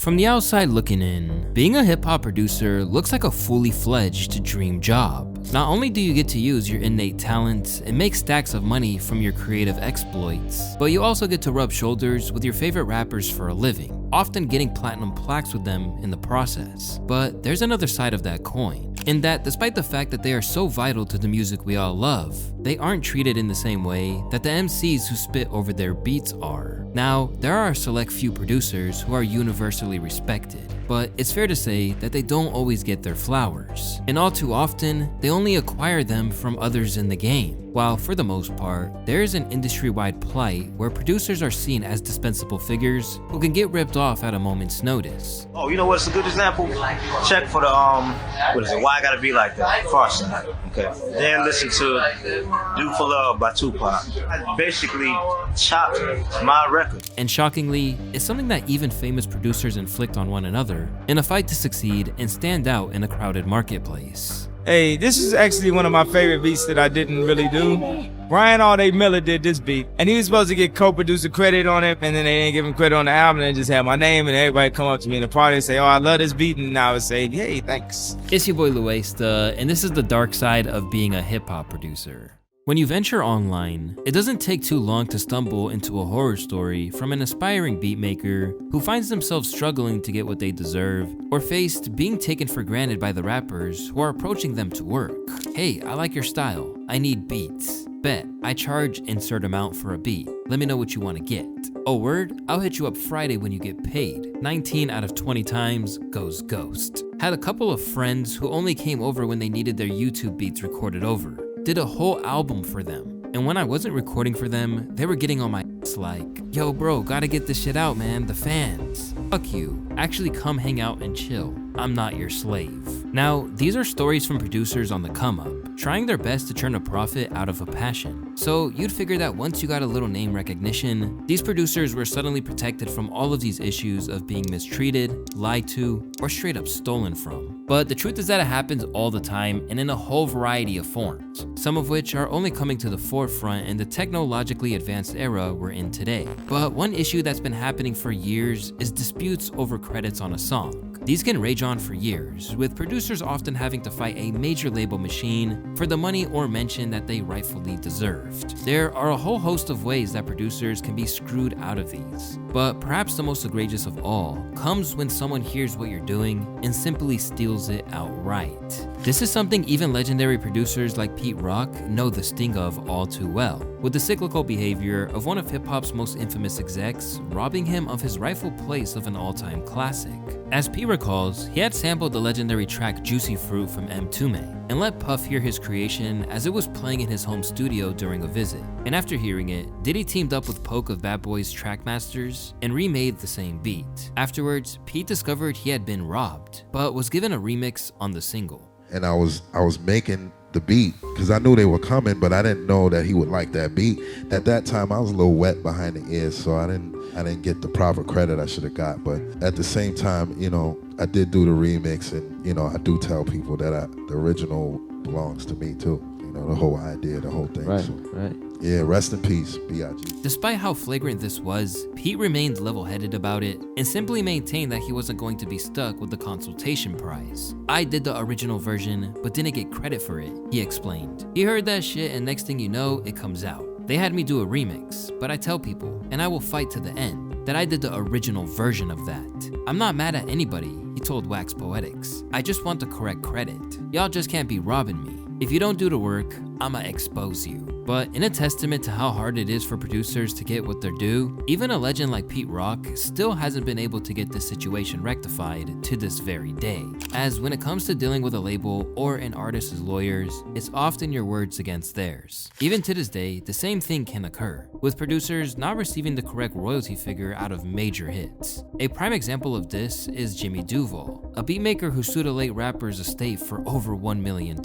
From the outside looking in, being a hip-hop producer looks like a fully fledged dream job. Not only do you get to use your innate talent and make stacks of money from your creative exploits, but you also get to rub shoulders with your favorite rappers for a living, often getting platinum plaques with them in the process. But there's another side of that coin, in that despite the fact that they are so vital to the music we all love, they aren't treated in the same way that the MCs who spit over their beats are. Now, there are a select few producers who are universally respected, but it's fair to say that they don't always get their flowers. And all too often, they only acquire them from others in the game. While for the most part, there is an industry-wide plight where producers are seen as dispensable figures who can get ripped off at a moment's notice. Oh, you know what's a good example? Check for the, what is it, Why I Gotta Be Like That, Farsight, okay? Then listen to Do For Love by Tupac. I basically chopped my record. And shockingly, it's something that even famous producers inflict on one another in a fight to succeed and stand out in a crowded marketplace. Hey, this is actually one of my favorite beats that I didn't really do. Brian All Day Miller did this beat, and he was supposed to get co-producer credit on it, and then they didn't give him credit on the album, and they just had my name, and everybody come up to me in the party and say, oh, I love this beat, and I would say, hey, thanks. It's your boy Louaista, and this is the dark side of being a hip-hop producer. When you venture online, it doesn't take too long to stumble into a horror story from an aspiring beatmaker who finds themselves struggling to get what they deserve, or faced being taken for granted by the rappers who are approaching them to work. Hey, I like your style. I need beats. Bet, I charge insert amount for a beat. Let me know what you want to get. Oh word? I'll hit you up Friday when you get paid. 19 out of 20 times goes ghost. Had a couple of friends who only came over when they needed their YouTube beats recorded over. Did a whole album for them. And when I wasn't recording for them, they were getting on my ass like, yo bro, gotta get this shit out man, the fans. Fuck you, actually come hang out and chill. I'm not your slave. Now, these are stories from producers on the come up, trying their best to turn a profit out of a passion. So you'd figure that once you got a little name recognition, these producers were suddenly protected from all of these issues of being mistreated, lied to, or straight up stolen from. But the truth is that it happens all the time and in a whole variety of forms, some of which are only coming to the forefront in the technologically advanced era we're in today. But one issue that's been happening for years is disputes over credits on a song. These can rage on for years, with producers often having to fight a major label machine for the money or mention that they rightfully deserved. There are a whole host of ways that producers can be screwed out of these, but perhaps the most egregious of all comes when someone hears what you're doing and simply steals it outright. This is something even legendary producers like Pete Rock know the sting of all too well, with the cyclical behavior of one of hip-hop's most infamous execs robbing him of his rightful place of an all-time classic. As Pete recalls, he had sampled the legendary track Juicy Fruit from M2Me and let Puff hear his creation as it was playing in his home studio during a visit. And after hearing it, Diddy teamed up with Poke of Bad Boy's Trackmasters and remade the same beat. Afterwards, Pete discovered he had been robbed, but was given a remix on the single. And I was making the beat because I knew they were coming, but I didn't know that he would like that beat. At that time, I was a little wet behind the ears, so I didn't get the proper credit I should have got. But at the same time, you know, I did do the remix, and you know, I do tell people that the original belongs to me too. You know, the whole idea, the whole thing. Right, so, right. Yeah, rest in peace, B.I.G. Despite how flagrant this was, Pete remained level-headed about it and simply maintained that he wasn't going to be stuck with the consultation prize. I did the original version, but didn't get credit for it, he explained. He heard that shit and next thing you know, it comes out. They had me do a remix, but I tell people, and I will fight to the end, that I did the original version of that. I'm not mad at anybody, he told Wax Poetics. I just want the correct credit. Y'all just can't be robbing me. If you don't do the work, I'ma expose you. But in a testament to how hard it is for producers to get what they're due, even a legend like Pete Rock still hasn't been able to get this situation rectified to this very day. As when it comes to dealing with a label or an artist's lawyers, it's often your words against theirs. Even to this day, the same thing can occur, with producers not receiving the correct royalty figure out of major hits. A prime example of this is Jimmy Duval, a beatmaker who sued a late rapper's estate for over $1 million,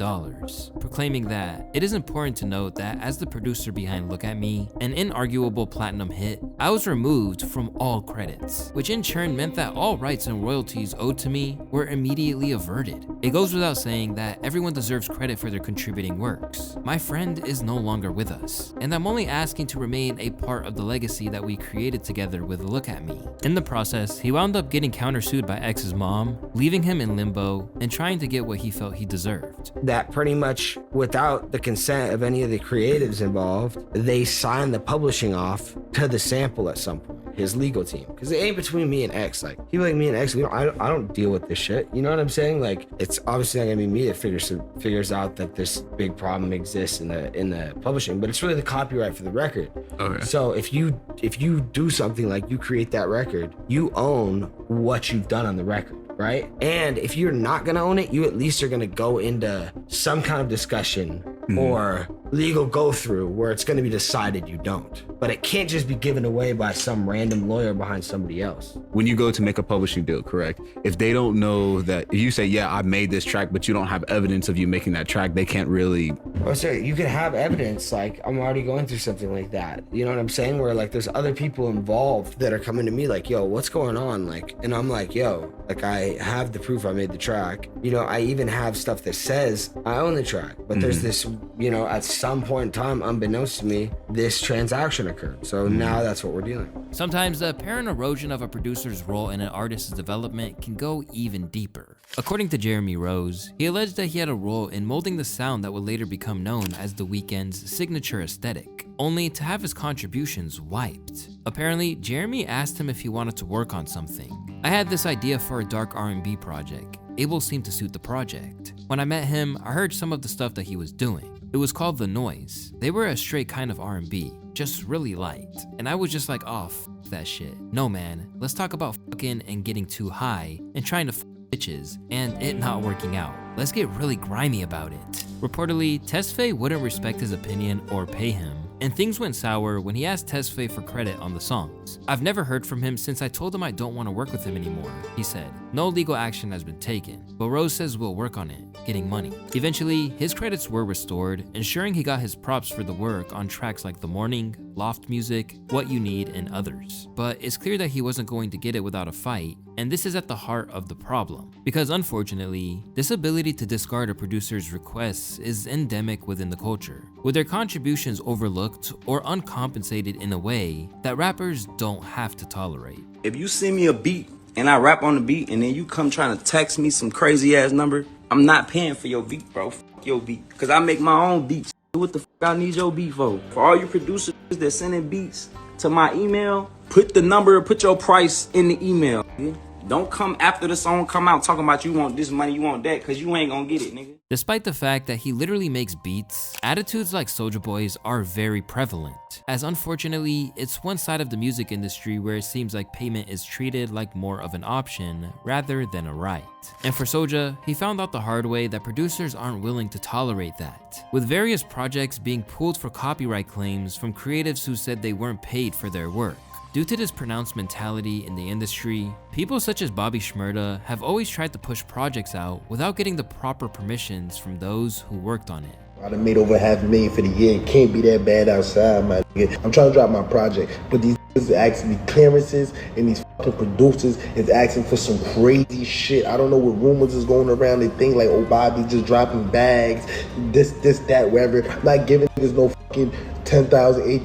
proclaiming that it is important to note that as as the producer behind Look at Me, an inarguable platinum hit, I was removed from all credits, which in turn meant that all rights and royalties owed to me were immediately averted. It goes without saying that everyone deserves credit for their contributing works. My friend is no longer with us, and I'm only asking to remain a part of the legacy that we created together with Look at Me. In the process, he wound up getting countersued by X's mom, leaving him in limbo and trying to get what he felt he deserved. That pretty much, without the consent of any of the creatives involved, they signed the publishing off to the sample at some point, his legal team. Because it ain't between me and X. Like, people like me and X, I don't deal with this shit. You know what I'm saying? Like, it's obviously not gonna be me that figures out that this big problem exists in the publishing, but it's really the copyright for the record. Okay. So if you do something like you create that record, you own what you've done on the record, right? And if you're not gonna own it, you at least are gonna go into some kind of discussion or legal go through where it's gonna be decided you don't. But it can't just be given away by some random lawyer behind somebody else. When you go to make a publishing deal, correct? If they don't know that, if you say, yeah, I made this track, but you don't have evidence of you making that track, they can't really... Oh, sorry, you can have evidence, like, I'm already going through something like that. You know what I'm saying? Where, like, there's other people involved that are coming to me like, yo, what's going on? Like, and I'm like, yo, like, I have the proof I made the track. You know, I even have stuff that says I own the track. But there's this, you know, at some point in time, unbeknownst to me, this transaction occurred. So now that's what we're dealing with. Sometimes the apparent erosion of a producer's role in an artist's development can go even deeper. According to Jeremy Rose, he alleged that he had a role in molding the sound that would later become known as The Weeknd's signature aesthetic, only to have his contributions wiped. Apparently, Jeremy asked him if he wanted to work on something. I had this idea for a dark R&B project. Abel seemed to suit the project. When I met him, I heard some of the stuff that he was doing. It was called The Noise. They were a straight kind of R&B, just really light. And I was just like, oh, f that shit. No man, let's talk about fucking and getting too high and trying to f bitches and it not working out. Let's get really grimy about it. Reportedly, Tesfaye wouldn't respect his opinion or pay him, and things went sour when he asked Tesfaye for credit on the songs. I've never heard from him since I told him I don't want to work with him anymore, he said. No legal action has been taken, but Rose says we'll work on it, getting money. Eventually, his credits were restored, ensuring he got his props for the work on tracks like The Morning, Loft Music, What You Need, and others. But it's clear that he wasn't going to get it without a fight, and this is at the heart of the problem. Because unfortunately, this ability to discard a producer's requests is endemic within the culture, with their contributions overlooked or uncompensated in a way that rappers don't have to tolerate. If you send me a beat and I rap on the beat and then you come trying to text me some crazy ass number, I'm not paying for your beat, bro. F your beat. Cause I make my own beats. What the f I need your beat for? For all you producers that sending beats to my email, put the number, put your price in the email. Nigga. Don't come after the song come out talking about you want this money, you want that, cause you ain't gonna get it, nigga. Despite the fact that he literally makes beats, attitudes like Soulja Boy's are very prevalent, as unfortunately, it's one side of the music industry where it seems like payment is treated like more of an option rather than a right. And for Soulja, he found out the hard way that producers aren't willing to tolerate that, with various projects being pulled for copyright claims from creatives who said they weren't paid for their work. Due to this pronounced mentality in the industry, people such as Bobby Shmurda have always tried to push projects out without getting the proper permissions from those who worked on it. I done made over $500,000 for the year. It can't be that bad outside, my nigga. I'm trying to drop my project, but these is asking me clearances, and these fucking producers is asking for some crazy shit. I don't know what rumors is going around. They think like, oh, Bobby just dropping bags, this, that, whatever. I'm not giving niggas no fucking $10,000,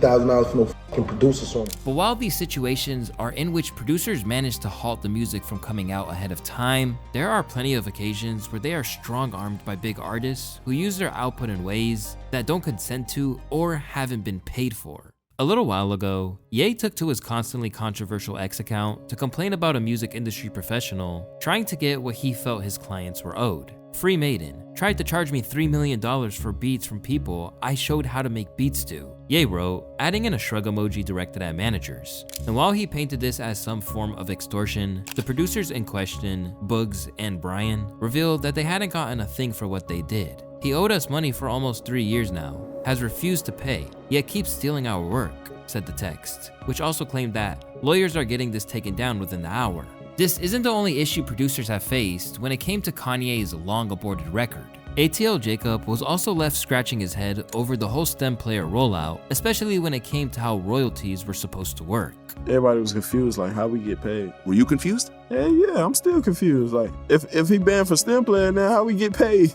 $8,000 for no fucking producer song. But while these situations are in which producers manage to halt the music from coming out ahead of time, there are plenty of occasions where they are strong-armed by big artists who use their output in ways that don't consent to or haven't been paid for. A little while ago, Ye took to his constantly controversial X account to complain about a music industry professional trying to get what he felt his clients were owed. Free Maiden tried to charge me $3 million for beats from people I showed how to make beats to, Ye wrote, adding in a shrug emoji directed at managers. And while he painted this as some form of extortion, the producers in question, Boogs and Brian, revealed that they hadn't gotten a thing for what they did. He owed us money for almost 3 years now, has refused to pay, yet keeps stealing our work, said the text, which also claimed that lawyers are getting this taken down within the hour. This isn't the only issue producers have faced when it came to Kanye's long-aborted record. ATL Jacob was also left scratching his head over the whole STEM player rollout, especially when it came to how royalties were supposed to work. Everybody was confused, like how we get paid. Were you confused? Yeah, I'm still confused. Like, if he banned for STEM player now, how we get paid?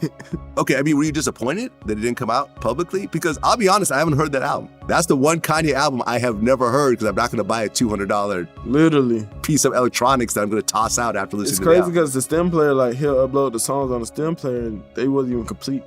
Okay, I mean, were you disappointed that it didn't come out publicly? Because I'll be honest, I haven't heard that album. That's the one Kanye album I have never heard because I'm not going to buy a $200 literally piece of electronics that I'm going to toss out after listening to it. It's crazy because the STEM player, like, he'll upload the songs on the STEM player and they wasn't even complete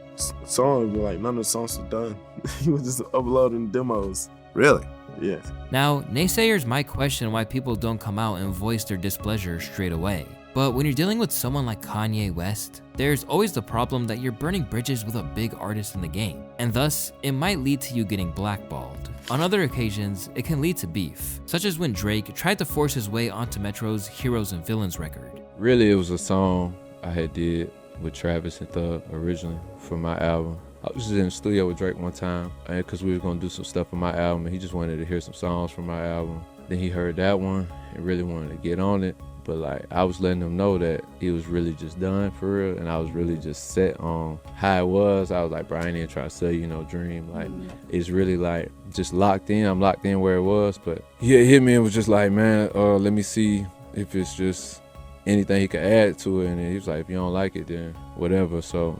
songs. Like, none of the songs were done. He was just uploading demos. Really? Yeah. Now, naysayers might question why people don't come out and voice their displeasure straight away. But when you're dealing with someone like Kanye West, there's always the problem that you're burning bridges with a big artist in the game, and thus, it might lead to you getting blackballed. On other occasions, it can lead to beef, such as when Drake tried to force his way onto Metro's Heroes and Villains record. Really, it was a song I had did with Travis and Thug originally for my album. I was just in the studio with Drake one time because we were going to do some stuff for my album, and he just wanted to hear some songs from my album. Then he heard that one and really wanted to get on it. But like, I was letting him know that he was really just done for real, and I was really just set on how it was. I was like, bro, I ain't even trying to sell you no dream. Like, it's really like just locked in. I'm locked in where it was. But he hit me and was just like, man, let me see if it's just anything he could add to it. And he was like, if you don't like it, then whatever. So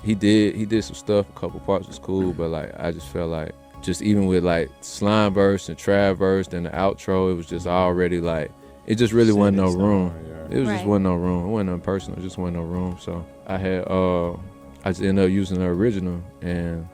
he did some stuff. A couple parts was cool, but like, I just felt like just even with like Slime verse and Trav verse and the outro, it was just already like, it just really wasn't no room. It was just wasn't no room. It wasn't nothing personal. It just wasn't no room. So I just ended up using the original, and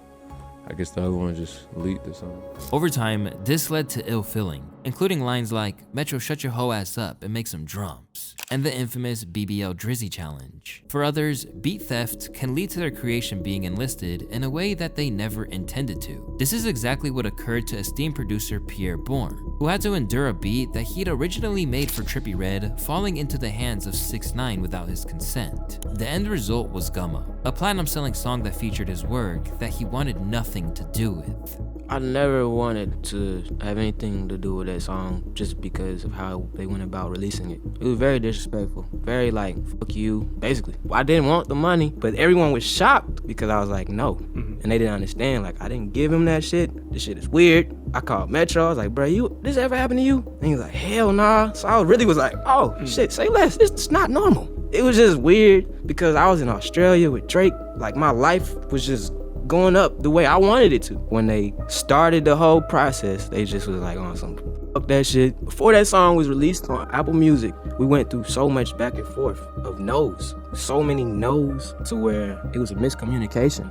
I guess the other one just leaked or something. Over time, this led to ill feeling, including lines like, Metro, shut your hoe ass up and make some drums, and the infamous BBL Drizzy challenge. For others, beat theft can lead to their creation being enlisted in a way that they never intended to. This is exactly what occurred to esteemed producer Pierre Bourne, who had to endure a beat that he'd originally made for Trippie Redd falling into the hands of 6ix9ine without his consent. The end result was Gumma, a platinum-selling song that featured his work that he wanted nothing to do with. I never wanted to have anything to do with that song just because of how they went about releasing it. It was very disrespectful, very like, fuck you, basically. I didn't want the money, but everyone was shocked because I was like, no. And they didn't understand, like, I didn't give him that shit. This shit is weird. I called Metro, I was like, bro, this ever happened to you? And he was like, hell nah. So I really was like, oh, shit, say less, this is not normal. It was just weird because I was in Australia with Drake. Like, my life was just going up the way I wanted it to. When they started the whole process, they just was like on some fuck that shit. Before that song was released on Apple Music, we went through so much back and forth of no's. So many no's to where it was a miscommunication.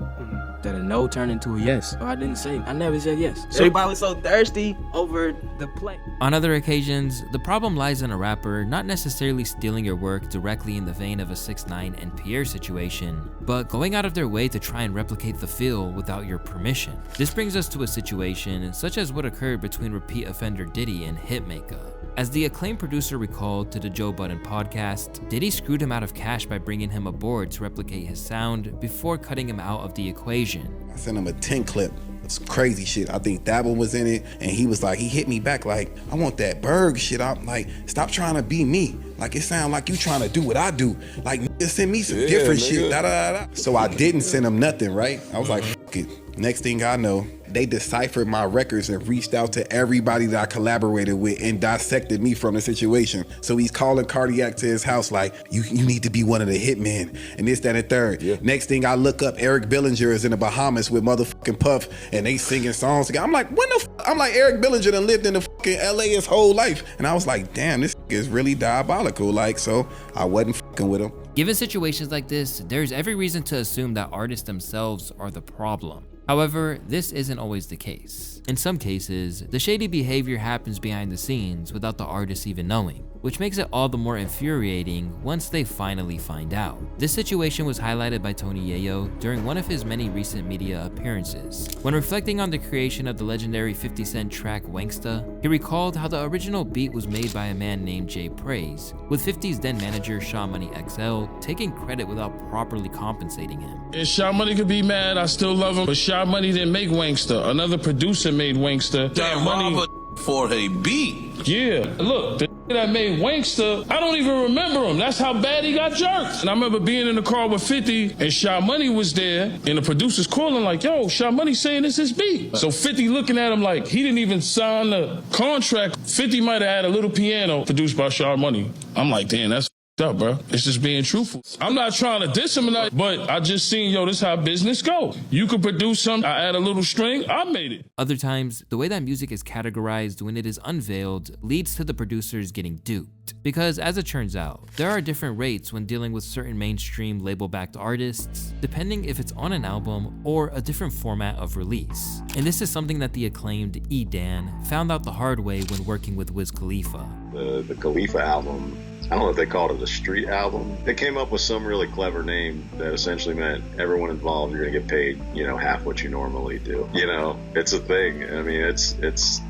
That a no turned into a yes. So I never said yes. Everybody was so thirsty over the play. On other occasions, the problem lies in a rapper not necessarily stealing your work directly in the vein of a 6ix9ine and Pierre situation, but going out of their way to try and replicate the feel without your permission. This brings us to a situation such as what occurred between repeat offender Diddy and Hitmaka. As the acclaimed producer recalled to the Joe Budden podcast, Diddy screwed him out of cash by bringing him aboard to replicate his sound before cutting him out of the equation. I sent him a 10 clip. It's crazy shit. I think that one was in it, and he was like, he hit me back like, I want that Berg shit. I'm like, stop trying to be me. Like, it sound like you trying to do what I do. Like, send me some different shit. Da, da, da. So I didn't send him nothing, right? I was like, fuck it. Next thing I know, they deciphered my records and reached out to everybody that I collaborated with and dissected me from the situation. So he's calling Cardiac to his house like, you need to be one of the hitmen and this, that, and third. Yeah. Next thing I look up, Eric Bellinger is in the Bahamas with motherfucking Puff and they singing songs together. I'm like, what the f-? I'm like, Eric Bellinger done lived in the fucking LA his whole life. And I was like, damn, this is really diabolical. Like, so I wasn't fucking with him. Given situations like this, there's every reason to assume that artists themselves are the problem. However, this isn't always the case. In some cases, the shady behavior happens behind the scenes without the artist even knowing, which makes it all the more infuriating once they finally find out. This situation was highlighted by Tony Yayo during one of his many recent media appearances. When reflecting on the creation of the legendary 50 Cent track Wanksta, he recalled how the original beat was made by a man named J-Praize, with 50's then manager Shaw Money XL taking credit without properly compensating him. And Shaw Money could be mad, I still love him, but Shaw Money didn't make Wanksta. Another producer made Wanksta. That money for a beat. Yeah, look. that made Wanksta, I don't even remember him. That's how bad he got jerked. And I remember being in the car with 50 and Sha Money was there and the producers calling like, yo, Sha Money saying this is beat. So 50 looking at him like he didn't even sign the contract. 50 might have had a little piano produced by Sha Money. I'm like, damn, that's up, bro. It's just being truthful. I'm not trying to diss him, but I just seen, yo, this how business go. You could produce something, I add a little string, I made it. Other times, the way that music is categorized when it is unveiled leads to the producers getting duped. Because as it turns out, there are different rates when dealing with certain mainstream label-backed artists, depending if it's on an album or a different format of release. And this is something that the acclaimed E. Dan found out the hard way when working with Wiz Khalifa. The Khalifa album, I don't know if they called it a street album. They came up with some really clever name that essentially meant everyone involved, you're gonna get paid, half what you normally do. It's a thing. I mean,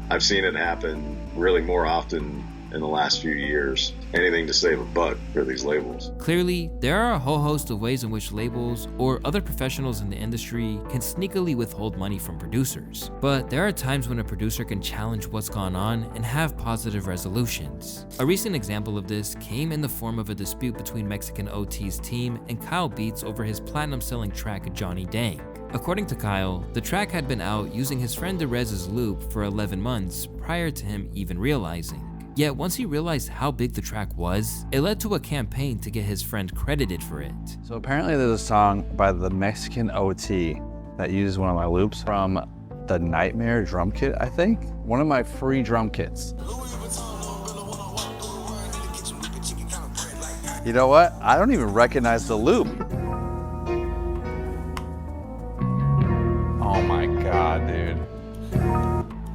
I've seen it happen really more often in the last few years. Anything to save a buck for these labels. Clearly, there are a whole host of ways in which labels or other professionals in the industry can sneakily withhold money from producers. But there are times when a producer can challenge what's gone on and have positive resolutions. A recent example of this came in the form of a dispute between Mexican OT's team and Kyle Beats over his platinum-selling track Johnny Dang. According to Kyle, the track had been out using his friend Derez's loop for 11 months prior to him even realizing. Yet once he realized how big the track was, it led to a campaign to get his friend credited for it. So apparently there's a song by the Mexican OT that uses one of my loops from the Nightmare drum kit, I think. One of my free drum kits. You know what? I don't even recognize the loop. Oh my God, dude.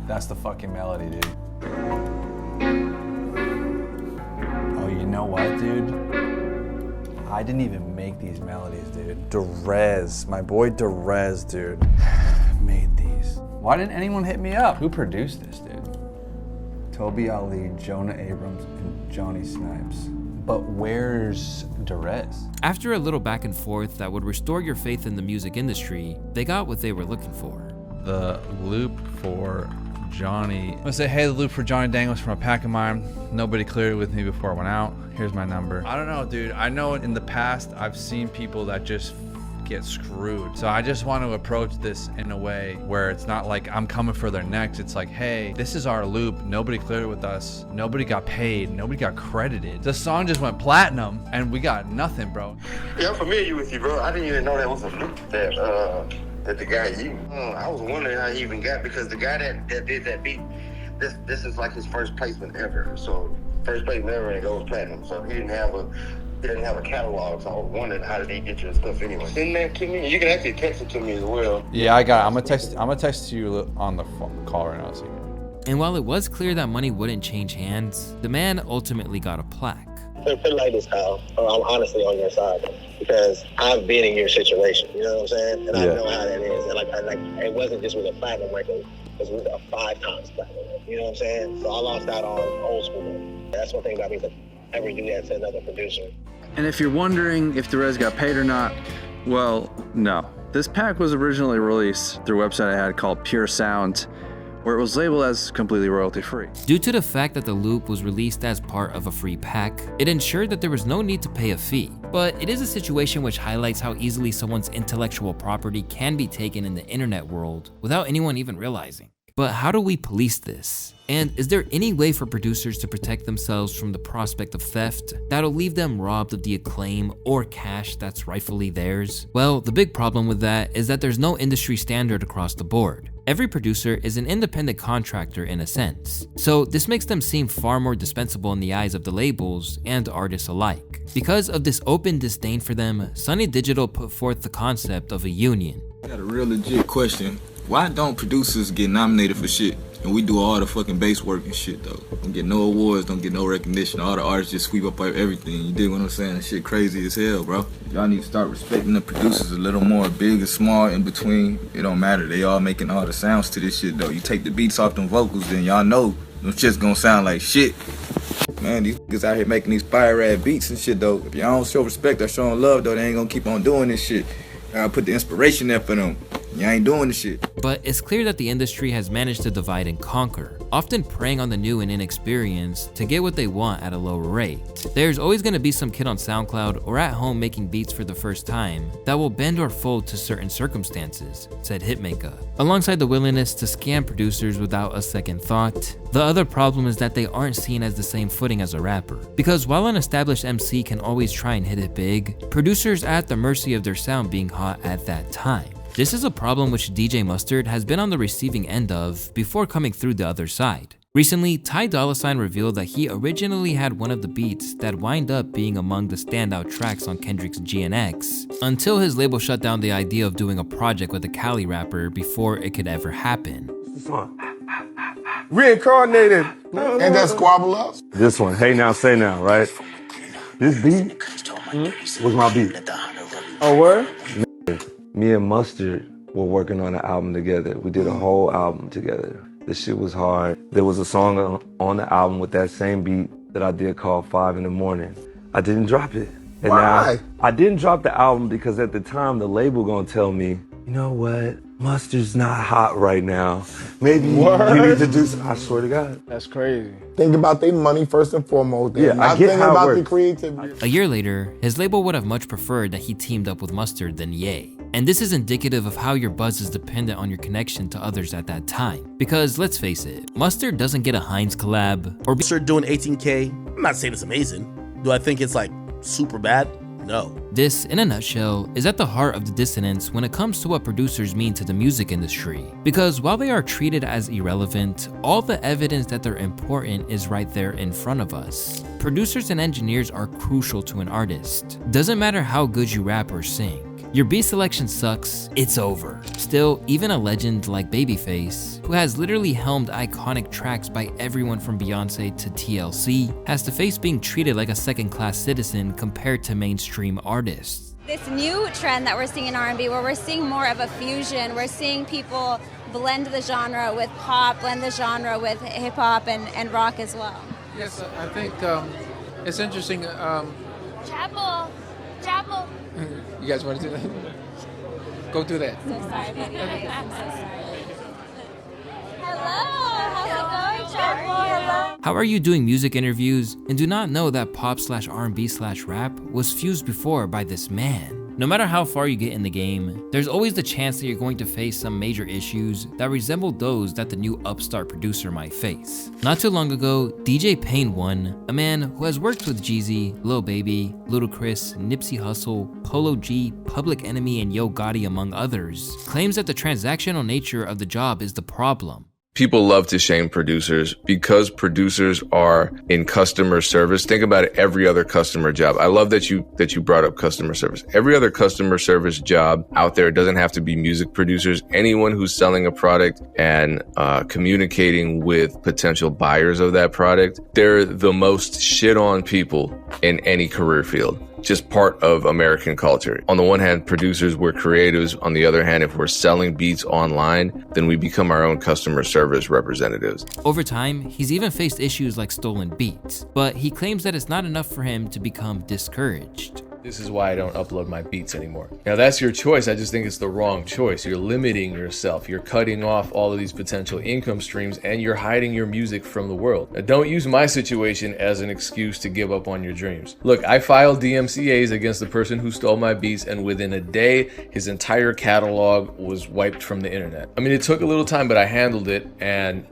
That's the fucking melody, dude. You know what, dude? I didn't even make these melodies, dude. Derez, my boy Derez, dude, made these. Why didn't anyone hit me up? Who produced this, dude? Toby Ali, Jonah Abrams, and Johnny Snipes. But where's Derez? After a little back and forth that would restore your faith in the music industry, they got what they were looking for. The loop for Johnny. I'm gonna say, hey, the loop for Johnny Dang was from a pack of mine. Nobody cleared it with me before I went out. Here's my number. I don't know, dude. I know in the past I've seen people that just get screwed. So I just want to approach this in a way where it's not like I'm coming for their necks. It's like, hey, this is our loop. Nobody cleared it with us. Nobody got paid. Nobody got credited. The song just went platinum and we got nothing, bro. Yeah, I'm familiar with you, bro. I didn't even know that was a loop that the guy used. I was wondering how he even got, because the guy that did that beat, this is like his first placement ever. So first placement ever, and it goes platinum. So he didn't have a catalog. So I was wondering, how did he get your stuff anyway? Send that to me. You can actually text it to me as well. Yeah, I got it. I'm gonna text you on the call right now. So and while it was clear that money wouldn't change hands, the man ultimately got a plaque. Put it like this, Kyle. I'm honestly on your side, because I've been in your situation. You know what I'm saying? And I know how that is. And like it wasn't just with a platinum record. It was with a 5 times platinum record. You know what I'm saying? So I lost out on old school. That's one thing about me, to ever do that to another producer. And if you're wondering if Derez got paid or not, well, no. This pack was originally released through a website I had called Pure Sound, where it was labeled as completely royalty-free. Due to the fact that the loop was released as part of a free pack, it ensured that there was no need to pay a fee. But it is a situation which highlights how easily someone's intellectual property can be taken in the internet world without anyone even realizing. But how do we police this? And is there any way for producers to protect themselves from the prospect of theft that'll leave them robbed of the acclaim or cash that's rightfully theirs? Well, the big problem with that is that there's no industry standard across the board. Every producer is an independent contractor in a sense, so this makes them seem far more dispensable in the eyes of the labels and artists alike. Because of this open disdain for them, Sonny Digital put forth the concept of a union. I got a real legit question. Why don't producers get nominated for shit? And we do all the fucking bass work and shit though. Don't get no awards, don't get no recognition. All the artists just sweep up everything. You dig what I'm saying? That shit crazy as hell, bro. Y'all need to start respecting the producers a little more. Big and small, in between. It don't matter. They all making all the sounds to this shit though. You take the beats off them vocals, then y'all know them shit's gonna sound like shit. Man, these niggas out here making these fire-ass beats and shit though. If y'all don't show respect or showing love though, they ain't gonna keep on doing this shit. I'll put the inspiration there for them. You ain't doing the shit. But it's clear that the industry has managed to divide and conquer, often preying on the new and inexperienced to get what they want at a lower rate. There's always going to be some kid on SoundCloud or at home making beats for the first time that will bend or fold to certain circumstances, said Hitmaka, alongside the willingness to scam producers without a second thought. The other problem is that they aren't seen as the same footing as a rapper, because while an established MC can always try and hit it big, producers are at the mercy of their sound being hot at that time. This is a problem which DJ Mustard has been on the receiving end of before coming through the other side. Recently, Ty Dolla $ign revealed that he originally had one of the beats that wind up being among the standout tracks on Kendrick's GNX, until his label shut down the idea of doing a project with a Cali rapper before it could ever happen. Reincarnated. And that Squabble Ups? This one, Hey Now Say Now, right? This beat was my beat. Oh, word? Me and Mustard were working on an album together. We did a whole album together. The shit was hard. There was a song on the album with that same beat that I did called 5 in the Morning. I didn't drop it. And Why? now I didn't drop the album because at the time the label gonna tell me, you know what? Mustard's not hot right now. Maybe you need to do some. I swear to God. That's crazy. Think about their money first and foremost. Yeah, Not I get thinking how it about works. the creativity. A year later, his label would have much preferred that he teamed up with Mustard than Ye. And this is indicative of how your buzz is dependent on your connection to others at that time. Because let's face it, Mustard doesn't get a Heinz collab or Mustard doing 18K. I'm not saying it's amazing. Do I think it's like super bad? No. This, in a nutshell, is at the heart of the dissonance when it comes to what producers mean to the music industry. Because while they are treated as irrelevant, all the evidence that they're important is right there in front of us. Producers and engineers are crucial to an artist. Doesn't matter how good you rap or sing. Your beat selection sucks, it's over. Still, even a legend like Babyface, who has literally helmed iconic tracks by everyone from Beyonce to TLC, has to face being treated like a second-class citizen compared to mainstream artists. This new trend that we're seeing in R&B, where we're seeing more of a fusion, we're seeing people blend the genre with pop, blend the genre with hip-hop and rock as well. Yes, I think it's interesting. Chapel. You guys want to do that? Go do that. So sorry, baby. I'm so sorry. Hello, how's it going, Chapel? Hello. How are you doing music interviews and do not know that pop/R&B/rap was fused before by this man? No matter how far you get in the game, there's always the chance that you're going to face some major issues that resemble those that the new upstart producer might face. Not too long ago, DJ Pain One, a man who has worked with Jeezy, Lil Baby, Ludacris, Nipsey Hussle, Polo G, Public Enemy, and Yo Gotti among others, claims that the transactional nature of the job is the problem. People love to shame producers because producers are in customer service. Think about it, every other customer job. I love that you brought up customer service. Every other customer service job out there doesn't have to be music producers. Anyone who's selling a product and communicating with potential buyers of that product, they're the most shit on people in any career field. Just part of American culture. On the one hand, producers, we're creatives. On the other hand, if we're selling beats online, then we become our own customer service representatives. Over time, he's even faced issues like stolen beats, but he claims that it's not enough for him to become discouraged. This is why I don't upload my beats anymore. Now that's your choice. I just think it's the wrong choice. You're limiting yourself. You're cutting off all of these potential income streams and you're hiding your music from the world. Now, don't use my situation as an excuse to give up on your dreams. Look, I filed DMCAs against the person who stole my beats and within a day, his entire catalog was wiped from the internet. I mean, it took a little time, but I handled it and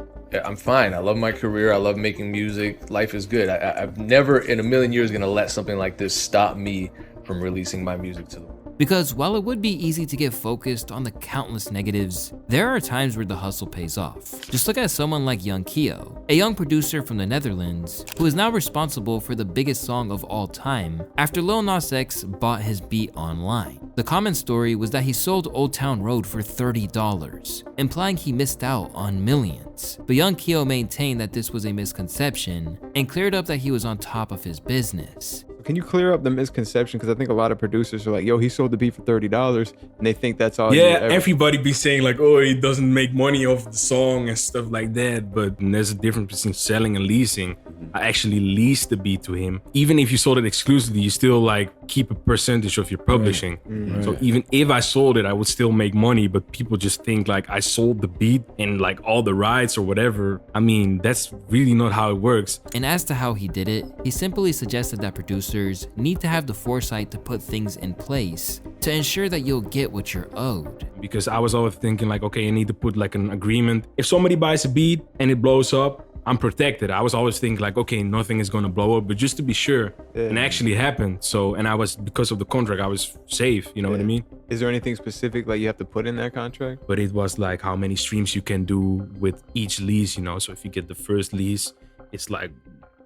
I'm fine. I love my career. I love making music. Life is good. I've never in a million years gonna let something like this stop me from releasing my music to the world. Because while it would be easy to get focused on the countless negatives, there are times where the hustle pays off. Just look at someone like YoungKio, a young producer from the Netherlands, who is now responsible for the biggest song of all time after Lil Nas X bought his beat online. The common story was that he sold Old Town Road for $30, implying he missed out on millions. But YoungKio maintained that this was a misconception and cleared up that he was on top of his business. Can you clear up the misconception? Because I think a lot of producers are like, yo, he sold the beat for $30, and they think that's all. Yeah, everybody be saying like, oh, he doesn't make money off the song and stuff like that. But there's a difference between selling and leasing. I actually leased the beat to him. Even if you sold it exclusively, you still like keep a percentage of your publishing. Mm. So even if I sold it, I would still make money, but people just think like I sold the beat and like all the rights or whatever. I mean, that's really not how it works. And as to how he did it, he simply suggested that producers need to have the foresight to put things in place to ensure that you'll get what you're owed. Because I was always thinking like, okay, I need to put like an agreement. If somebody buys a beat and it blows up, I'm protected. I was always thinking like, okay, nothing is gonna blow up, but just to be sure, and actually happened. So, and I was, because of the contract, I was safe, you know what I mean? Is there anything specific like you have to put in that contract? But it was like how many streams you can do with each lease, you know? So if you get the first lease, it's like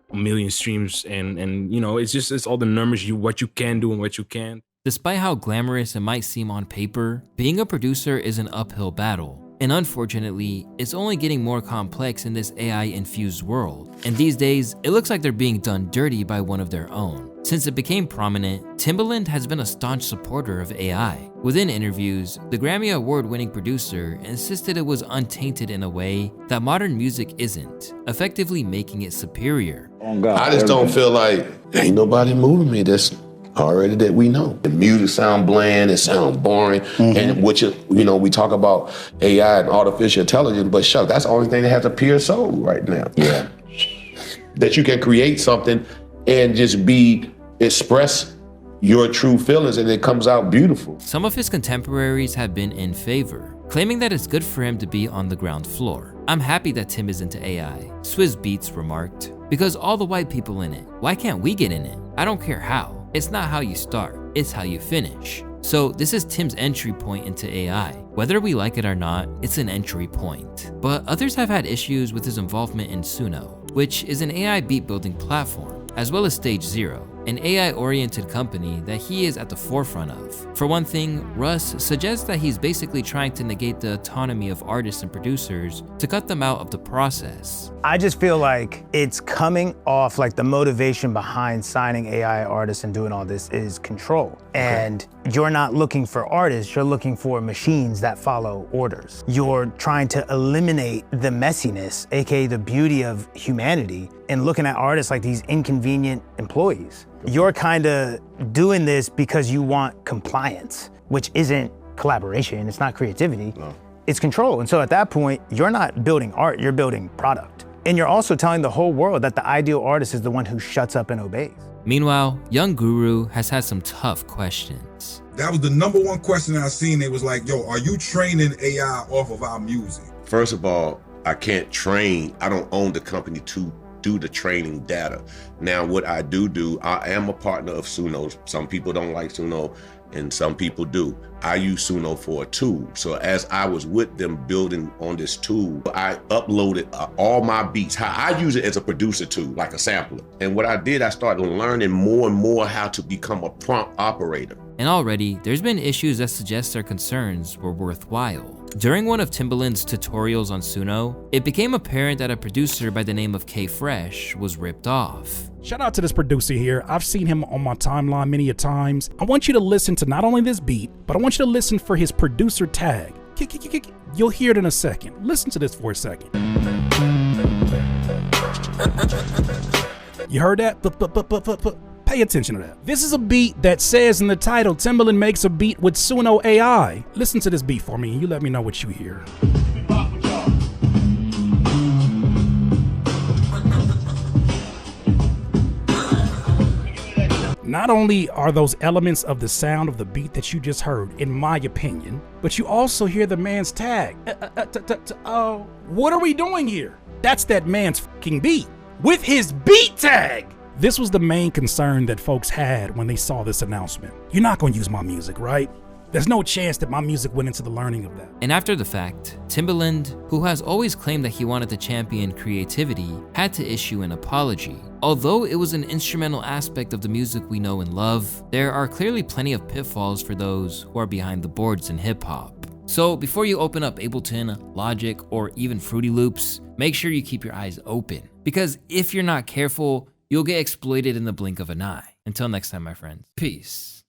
1 million streams and you know, it's all the numbers, what you can do and what you can't. Despite how glamorous it might seem on paper, being a producer is an uphill battle. And unfortunately, it's only getting more complex in this AI-infused world. And these days, it looks like they're being done dirty by one of their own. Since it became prominent, Timbaland has been a staunch supporter of AI. Within interviews, the Grammy Award-winning producer insisted it was untainted in a way that modern music isn't, effectively making it superior. I just don't feel like ain't nobody moving me. That's already that we know. The music sound bland, it sounds boring, and which you know, we talk about AI and artificial intelligence, but shuck, that's the only thing that has a pure soul right now. Yeah. That you can create something and just express your true feelings and it comes out beautiful. Some of his contemporaries have been in favor, claiming that it's good for him to be on the ground floor. I'm happy that Tim is into AI, Swizz Beatz remarked, because all the white people in it, why can't we get in it? I don't care how. It's not how you start, it's how you finish. So this is Tim's entry point into AI. Whether we like it or not, it's an entry point. But others have had issues with his involvement in Suno, which is an AI beat building platform, as well as Stage Zero, an AI-oriented company that he is at the forefront of. For one thing, Russ suggests that he's basically trying to negate the autonomy of artists and producers to cut them out of the process. I just feel like it's coming off like the motivation behind signing AI artists and doing all this is control. And you're not looking for artists, you're looking for machines that follow orders. You're trying to eliminate the messiness, aka the beauty of humanity, and looking at artists like these inconvenient employees. You're kind of doing this because you want compliance, which isn't collaboration, it's not creativity, it's control. And so at that point, you're not building art, you're building product. And you're also telling the whole world that the ideal artist is the one who shuts up and obeys. Meanwhile, Young Guru has had some tough questions. That was the #1 question I seen. It was like, yo, are you training AI off of our music? First of all, I can't train. I don't own the company to do the training data. Now, what I do, I am a partner of Suno. Some people don't like Suno and some people do. I use Suno for a tool. So as I was with them building on this tool, I uploaded all my beats, how I use it as a producer tool, like a sampler. And what I did, I started learning more and more how to become a prompt operator. And already, there's been issues that suggest their concerns were worthwhile. During one of Timbaland's tutorials on Suno, it became apparent that a producer by the name of K-Fresh was ripped off. Shout out to this producer here. I've seen him on my timeline many a times. I want you to listen to not only this beat, but I want you to listen for his producer tag. You'll hear it in a second. Listen to this for a second. You heard that? Pay attention to that. This is a beat that says in the title, Timbaland makes a beat with Suno AI. Listen to this beat for me and you let me know what you hear. Not only are those elements of the sound of the beat that you just heard, in my opinion, but you also hear the man's tag. Oh, what are we doing here? That's that man's fucking beat with his beat tag. This was the main concern that folks had when they saw this announcement. You're not gonna use my music, right? There's no chance that my music went into the learning of that. And after the fact, Timbaland, who has always claimed that he wanted to champion creativity, had to issue an apology. Although it was an instrumental aspect of the music we know and love, there are clearly plenty of pitfalls for those who are behind the boards in hip-hop. So before you open up Ableton, Logic, or even Fruity Loops, make sure you keep your eyes open. Because if you're not careful, you'll get exploited in the blink of an eye. Until next time, my friends. Peace.